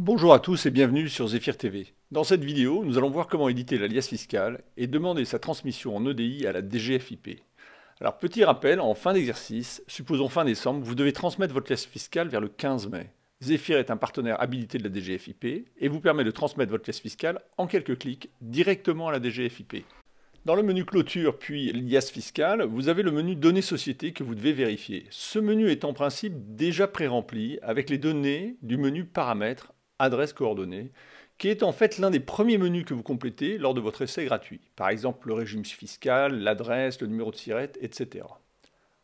Bonjour à tous et bienvenue sur Zephyr TV. Dans cette vidéo, nous allons voir comment éditer l'alias fiscal et demander sa transmission en EDI à la DGFiP. Alors petit rappel, en fin d'exercice, supposons fin décembre, vous devez transmettre votre liasse fiscale vers le 15 mai. Zephyr est un partenaire habilité de la DGFiP et vous permet de transmettre votre liasse fiscale en quelques clics directement à la DGFiP. Dans le menu clôture puis liasse fiscale, vous avez le menu données société que vous devez vérifier. Ce menu est en principe déjà pré-rempli avec les données du menu paramètres adresse coordonnées, qui est en fait l'un des premiers menus que vous complétez lors de votre essai gratuit. Par exemple, le régime fiscal, l'adresse, le numéro de SIRET, etc.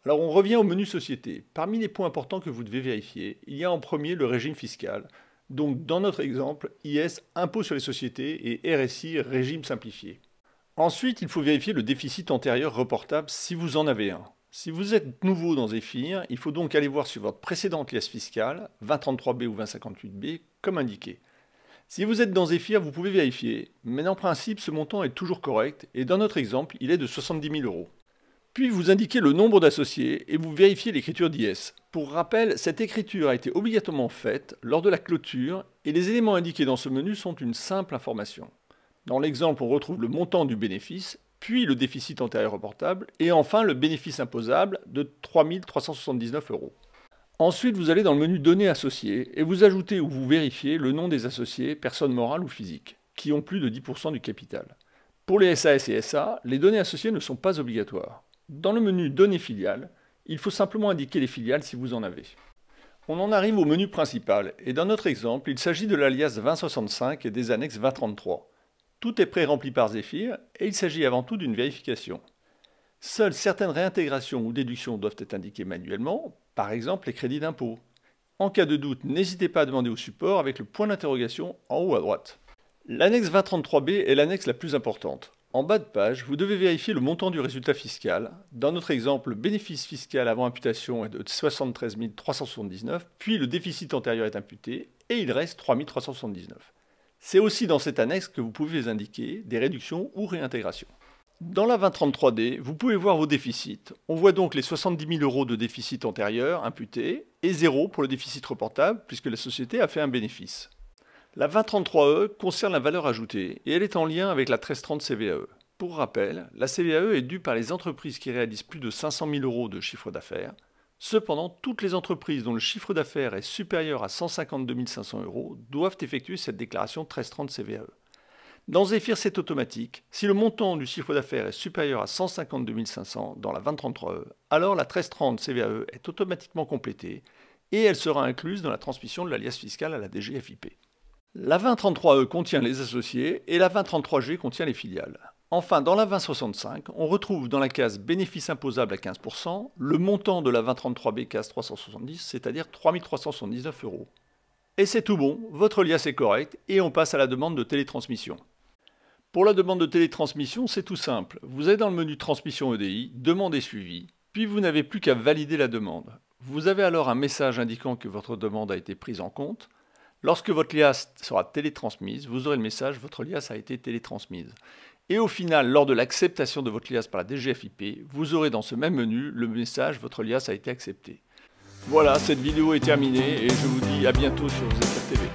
Alors on revient au menu société. Parmi les points importants que vous devez vérifier, il y a en premier le régime fiscal. Donc dans notre exemple, IS, impôt sur les sociétés, et RSI, régime simplifié. Ensuite, il faut vérifier le déficit antérieur reportable si vous en avez un. Si vous êtes nouveau dans Zephyr, il faut donc aller voir sur votre précédente liasse fiscale, 2033B ou 2058B, comme indiqué. Si vous êtes dans Zephyr, vous pouvez vérifier, mais en principe, ce montant est toujours correct, et dans notre exemple, il est de 70 000 €. Puis vous indiquez le nombre d'associés, et vous vérifiez l'écriture d'IS. Pour rappel, cette écriture a été obligatoirement faite lors de la clôture, et les éléments indiqués dans ce menu sont une simple information. Dans l'exemple, on retrouve le montant du bénéfice, puis le déficit antérieur reportable, et enfin le bénéfice imposable de 3 379 €. Ensuite, vous allez dans le menu Données associées, et vous ajoutez ou vous vérifiez le nom des associés, personnes morales ou physiques, qui ont plus de 10% du capital. Pour les SAS et SA, les données associées ne sont pas obligatoires. Dans le menu Données filiales, il faut simplement indiquer les filiales si vous en avez. On en arrive au menu principal, et dans notre exemple, il s'agit de l'alias 2065 et des annexes 2033. Tout est pré-rempli par Zephyr et il s'agit avant tout d'une vérification. Seules certaines réintégrations ou déductions doivent être indiquées manuellement, par exemple les crédits d'impôt. En cas de doute, n'hésitez pas à demander au support avec le point d'interrogation en haut à droite. L'annexe 2033B est l'annexe la plus importante. En bas de page, vous devez vérifier le montant du résultat fiscal. Dans notre exemple, le bénéfice fiscal avant imputation est de 73 379, puis le déficit antérieur est imputé et il reste 3 379. C'est aussi dans cette annexe que vous pouvez indiquer des réductions ou réintégrations. Dans la 2033D, vous pouvez voir vos déficits. On voit donc les 70 000 € de déficit antérieur imputés et 0 pour le déficit reportable puisque la société a fait un bénéfice. La 2033E concerne la valeur ajoutée et elle est en lien avec la 1330 CVAE. Pour rappel, la CVAE est due par les entreprises qui réalisent plus de 500 000 € de chiffre d'affaires. Cependant, toutes les entreprises dont le chiffre d'affaires est supérieur à 152 500 € doivent effectuer cette déclaration 1330 CVAE. Dans Zephyr, c'est automatique. Si le montant du chiffre d'affaires est supérieur à 152 500 dans la 2033E, alors la 1330 CVAE est automatiquement complétée et elle sera incluse dans la transmission de l'alias fiscal à la DGFiP. La 2033E contient les associés et la 2033G contient les filiales. Enfin, dans la 2065, on retrouve dans la case bénéfice imposable à 15% le montant de la 2033B case 370, c'est-à-dire 3 379 €. Et c'est tout bon, votre liasse est correcte et on passe à la demande de télétransmission. Pour la demande de télétransmission, c'est tout simple. Vous êtes dans le menu Transmission EDI, Demande et suivi, puis vous n'avez plus qu'à valider la demande. Vous avez alors un message indiquant que votre demande a été prise en compte. Lorsque votre liasse sera télétransmise, vous aurez le message « Votre liasse a été télétransmise ». Et au final, lors de l'acceptation de votre liasse par la DGFiP, vous aurez dans ce même menu le message « Votre liasse a été acceptée ». Voilà, cette vidéo est terminée et je vous dis à bientôt sur Zephyr TV.